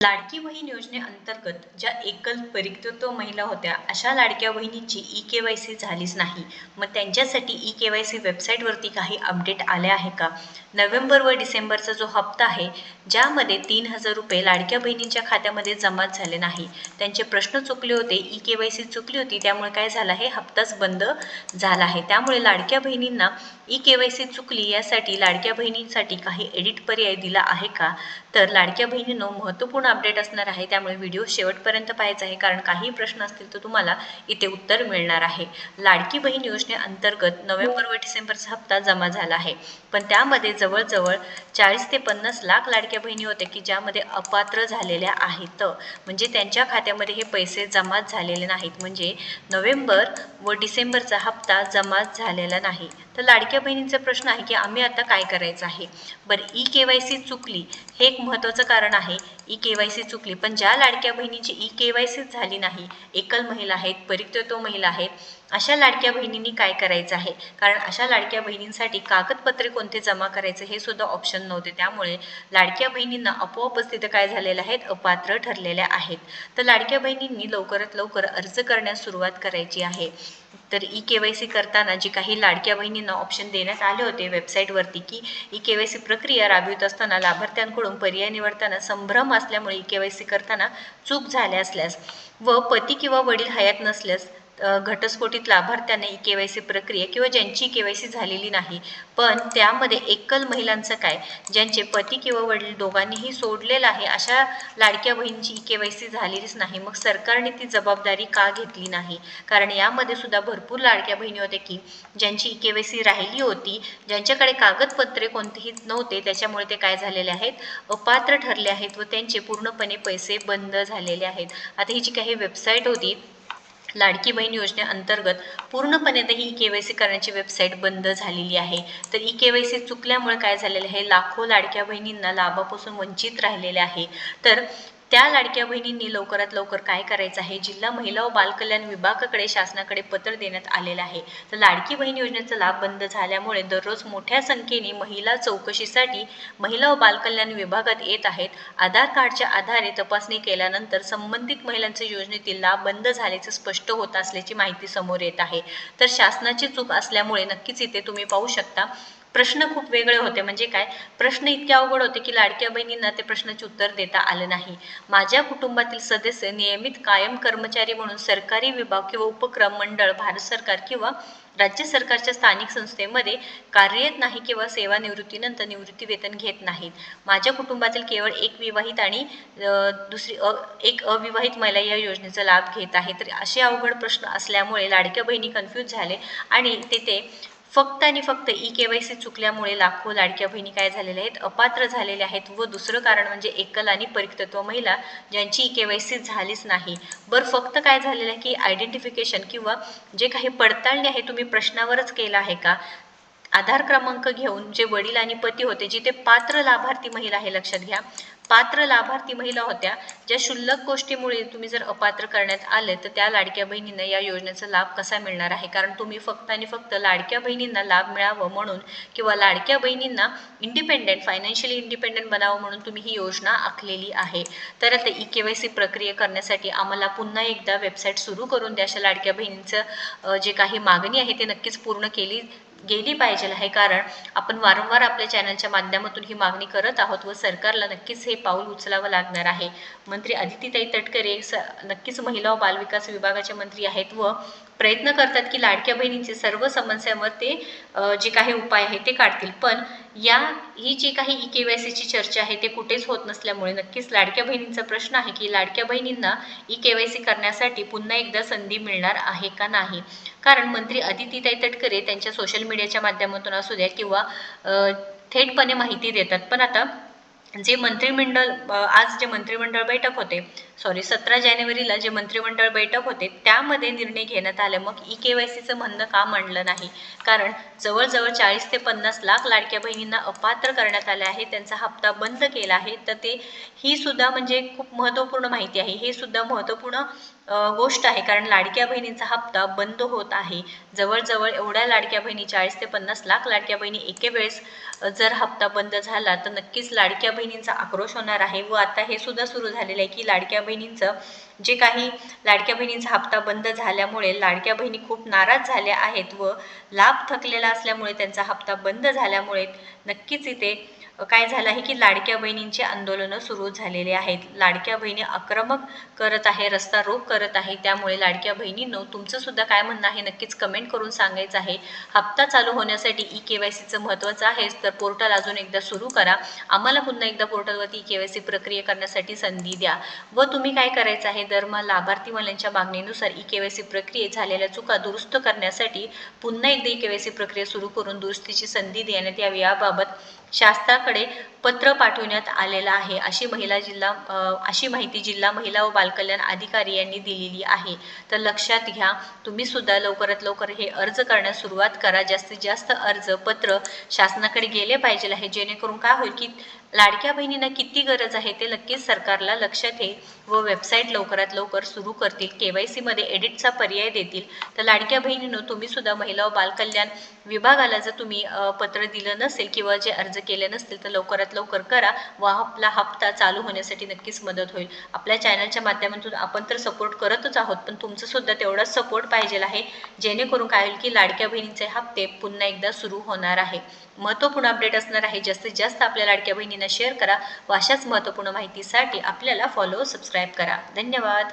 लाडकी बहीण योजनेअंतर्गत ज्या एकल परित्यक्ता महिला होत्या अशा लाडक्या बहिणींची ई-के-वाय-सी झालीच नाही. मग त्यांच्यासाठी ई-के-वाय-सी वेबसाईटवरती काही अपडेट आले आहे का? नोव्हेंबर व डिसेंबरचा जो हप्ता आहे ज्यामध्ये 3,000 रुपये लाडक्या बहिणींच्या खात्यामध्ये जमा झाले नाही. त्यांचे प्रश्न चुकले होते, ई-के-वाय-सी चुकली होती, त्यामुळे काय झालं आहे, हप्ताच बंद झाला आहे. त्यामुळे लाडक्या बहिणींना ई-के-वाय-सी चुकली यासाठी लाडक्या बहिणींसाठी काही एडिट पर्याय दिला आहे का? तर लाडक्या बहिणींनो महत्त्वपूर्ण अपडेट असणार आहे, त्यामुळे व्हिडिओ शेवटपर्यंत पाहायचा आहे, कारण काही प्रश्न असतील तर तुम्हाला इथे उत्तर मिळणार आहे. लाडकी बहीण योजनेअंतर्गत नोव्हेंबर व डिसेंबरचा हप्ता जमा झाला आहे, पण त्यामध्ये जवळजवळ 40 ते 50 लाख लाडक्या बहिणी होत्या की ज्यामध्ये अपात्र झालेल्या आहेत. म्हणजे त्यांच्या खात्यामध्ये हे पैसे जमा झालेले नाहीत, म्हणजे नोव्हेंबर व डिसेंबरचा हप्ता जमा झालेला नाही. तर लाडक्या बहिणींचा प्रश्न आहे की आम्ही आता काय करायचं आहे. बरं, ई-के-वाय-सी चुकली हे एक महत्त्वाचं कारण आहे. ई-के-वाय-सी चुकली, पण ज्या लाडक्या बहिणींची ई-के-वाय-सी झाली नाही, एकल महिला आहेत, परित्यक्ता महिला आहेत, अशा लाडक्या बहिणींनी काय करायचं आहे, कारण अशा लाडक्या बहिणींसाठी कागदपत्रे कोणते जमा करायचे हे सुद्धा ऑप्शन नव्हते. त्यामुळे लाडक्या बहिणींना आपोआपच तिथं काय झालेलं आहेत, अपात्र ठरलेल्या आहेत. तर लाडक्या बहिणींनी लवकरात लवकर अर्ज करण्यास सुरुवात करायची आहे. तर ई-के-वाय-सी करताना जी काही लाडक्या बहिणींना ऑप्शन देण्यात आले होते वेबसाईटवरती की ई-के-वाय-सी प्रक्रिया राबवित असताना लाभार्थ्यांकडून पर्याय निवडताना संभ्रम असल्यामुळे ई-के-वाय-सी करताना चूक झाल्या असल्यास व पती किंवा वडील हयात नसल्यास घटस्फोटित लाभार्थ्यांना ई-के-वाय-सी प्रक्रिया किंवा ज्यांची ई-के-वाय-सी झालेली नाही, पण त्यामध्ये एकल महिलांचं काय, ज्यांचे पती किंवा वडील दोघांनीही सोडलेलं आहे, अशा लाडक्या बहिणींची ई-के-वाय-सी झालेलीच नाही. मग सरकारने ती जबाबदारी का घेतली नाही? कारण यामध्ये सुद्धा भरपूर लाडक्या बहिणी होत्या की ज्यांची ई-के-वाय-सी राहिली होती, ज्यांच्याकडे कागदपत्रे कोणतेही नव्हते, त्याच्यामुळे ते काय झालेले आहेत, अपात्र ठरले आहेत व त्यांचे पूर्णपणे पैसे बंद झालेले आहेत. आता ही जी काही वेबसाईट होती लाडकी बहीण योजनेअंतर्गत पूर्णपणे ही ई-के-वाय-सी करण्याची वेबसाईट बंद झालेली आहे. तर ई-के-वाय-सी चुकल्यामुळे काय झालेलं आहे, लाखो लाडक्या बहिणींना लाभापासून वंचित राहिलेले आहे. तर त्या लाडक्या बहिणींनी लवकरात लवकर काय करायचं आहे, जिल्हा महिला व बालकल्याण विभागाकडे शासनाकडे पत्र देण्यात आलेलं आहे. तर लाडकी बहीण योजनेचा लाभ बंद झाल्यामुळे दररोज मोठ्या संख्येने महिला चौकशीसाठी महिला व बालकल्याण विभागात येत आहेत. आधार कार्डच्या आधारे तपासणी केल्यानंतर संबंधित महिलांचे योजनेतील लाभ बंद झाल्याचे स्पष्ट होत असल्याची माहिती समोर येत आहे. तर शासनाची चूक असल्यामुळे नक्कीच इथे तुम्ही पाहू शकता प्रश्न खूप वेगळे होते. म्हणजे काय, प्रश्न इतके अवघड होते की लाडक्या बहिणींना ते प्रश्नाचे उत्तर देता आलं नाही. माझ्या कुटुंबातील सदस्य नियमित कायम कर्मचारी म्हणून सरकारी विभाग किंवा उपक्रम मंडळ, भारत सरकार किंवा राज्य सरकारच्या स्थानिक संस्थेमध्ये कार्यरत नाही किंवा सेवानिवृत्तीनंतर निवृत्ती वेतन घेत नाहीत. माझ्या कुटुंबातील केवळ एक विवाहित आणि एक अविवाहित महिला या योजनेचा लाभ घेत आहे. तर असे अवघड प्रश्न असल्यामुळे लाडक्या बहिणी कन्फ्यूज झाले आणि तिथे फक्त आणि फक्त ई-के-वाय-सी चुकल्यामुळे लाखो लाडक्या बहिणी काय झालेल्या आहेत, अपात्र झालेल्या आहेत. व दुसरं कारण म्हणजे एकल आणि परित्यक्ता महिला ज्यांची ई-के-वाय-सी झालीच नाही. बरं, फक्त काय झालेलं आहे की आयडेंटिफिकेशन किंवा जे काही पडताळणी आहे तुम्ही प्रश्नावरच केलं आहे का? आधार क्रमांक घेऊन जे वडील आणि पती होते, जिथे पात्र लाभार्थी महिला आहे, लक्षात घ्या, पात्र लाभार्थी महिला होत्या, ज्या क्षुल्लक गोष्टीमुळे तुम्ही जर अपात्र करण्यात आले तर त्या लाडक्या बहिणींना या योजनेचा लाभ कसा मिळणार आहे? कारण तुम्ही फक्त आणि फक्त लाडक्या बहिणींना लाभ मिळावं म्हणून किंवा लाडक्या बहिणींना इंडिपेंडेंट, फायनान्शियली इंडिपेंडेंट बनावं म्हणून तुम्ही ही योजना आखलेली आहे. तर आता ई-के-वाय-सी प्रक्रिया करण्यासाठी आम्हाला पुन्हा एकदा वेबसाईट सुरू करून द्या. अशा लाडक्या बहिणींचं जे काही मागणी आहे ते नक्कीच पूर्ण केली गेली पाहिजे आहे, कारण आपण वारंवार आपल्या चॅनलच्या माध्यमातून ही मागणी करत आहोत व सरकारला नक्कीच हे पाऊल उचलावं लागणार आहे. मंत्री अदितीताई तटकरे नक्कीच महिला व बालविकास विभागाचे मंत्री आहेत व प्रयत्न करतात की लाडक्या बहिणींचे सर्व समस्यांवर ते जे काही उपाय आहे ते काढतील. पण ही जी काही ई-के-वाय-सीची चर्चा आहे ते कुठेच होत नसल्यामुळे नक्कीच लाडक्या बहिणींचा प्रश्न आहे की लाडक्या बहिणींना ई-के-वाय-सी करण्यासाठी पुन्हा एकदा संधी मिळणार आहे का नाही. कारण मंत्री अदितीताई तटकरे त्यांच्या सोशल मीडियाच्या माध्यमातून असू द्या किंवा थेटपणे माहिती देतात. पण आता जे मंत्रिमंडळ आज जे मंत्रिमंडळ बैठक होते, 17 जानेवारीला जे मंत्रिमंडळ बैठक होते त्यामध्ये निर्णय घेण्यात आले. मग ई-के-वाय-सीचं म्हणणं का मांडलं नाही? कारण जवळजवळ 40 ते 50 लाख लाडक्या बहिणींना अपात्र करण्यात आले आहे, त्यांचा हप्ता बंद केला आहे. तर ही सुद्धा म्हणजे खूप महत्त्वपूर्ण माहिती आहे. हे सुद्धा महत्त्वपूर्ण गोष्ट आहे, कारण लाडक्या बहिणींचा हप्ता बंद होत आहे. जवळजवळ एवढ्या लाडक्या बहिणी 40 ते 50 लाख लाडक्या बहिणी एके वेळेस जर हप्ता बंद झाला तर नक्कीच लाडक्या बहिणींचा आक्रोश होणार आहे. व आता हे सुद्धा सुरू झालेलं आहे की लाडक्या बहिणींचं जे काही लाडक्या बहिणींचा हप्ता बंद झाल्यामुळे लाडक्या बहिणी खूप नाराज झाल्या आहेत व लाभ थकलेला असल्यामुळे त्यांचा हप्ता बंद झाल्यामुळे नक्कीच इथे काय झालं आहे की लाडक्या बहिणींचे आंदोलनं सुरू झालेले आहेत. लाडक्या बहिणी आक्रमक करत आहे, रस्ता रोक करत आहे. त्यामुळे लाडक्या बहिणींनो, तुमचं सुद्धा काय म्हणणं आहे नक्कीच कमेंट करून सांगायचं आहे. हप्ता चालू होण्यासाठी KYCचं महत्त्वाचं आहेच, तर पोर्टल अजून एकदा सुरू करा. आम्हाला पुन्हा एकदा पोर्टलवरती KYC प्रक्रिया करण्यासाठी संधी द्या. व तुम्ही काय करायचं आहे, दरमहा लाभार्थी वाल्यांच्या मागणीनुसार KYC प्रक्रियेत झालेल्या चुका दुरुस्त करण्यासाठी पुन्हा एकदा KYC प्रक्रिया सुरू करून दुरुस्तीची संधी देण्यात यावी याबाबत शासनाकडे पत्र पाठवण्यात आलेलं आहे, अशी माहिती जिल्हा महिला व बालकल्याण अधिकारी यांनी दिलेली आहे. तर लक्षात घ्या, तुम्ही सुद्धा लवकरात लवकर हे अर्ज करण्यास सुरुवात करा. जास्तीत जास्त अर्ज पत्र शासनाकडे गेले पाहिजे आहे, जेणेकरून काय होईल की लाडक्या बहिणींना किती गरज आहे ते नक्कीच सरकारला लक्षात येईल व वेबसाईट लवकरात लवकर सुरू करतील. KYC मध्ये एडिटचा पर्याय देतील. तर लाडक्या बहिणींनो, तुम्ही सुद्धा महिला व बालकल्याण विभागाला जर तुम्ही पत्र दिलं नसेल किंवा जे अर्ज केले नसतील तर लवकरात लवकर करा व आपला हप्ता चालू होण्यासाठी नक्कीच मदत होईल. आपल्या चॅनलच्या माध्यमातून आपण तर सपोर्ट करतच आहोत, पण तुमचं सुद्धा तेवढाच सपोर्ट पाहिजे आहे, जेणेकरून काय होईल की लाडक्या बहिणींचे हप्ते पुन्हा एकदा सुरू होणार आहे. महत्त्वपूर्ण अपडेट असणार आहे. जास्तीत जास्त आपल्या लाडक्या बहिणींना शेअर करा व अशाच महत्त्वपूर्ण माहितीसाठी आपल्याला सबस्क्राईब करा. धन्यवाद.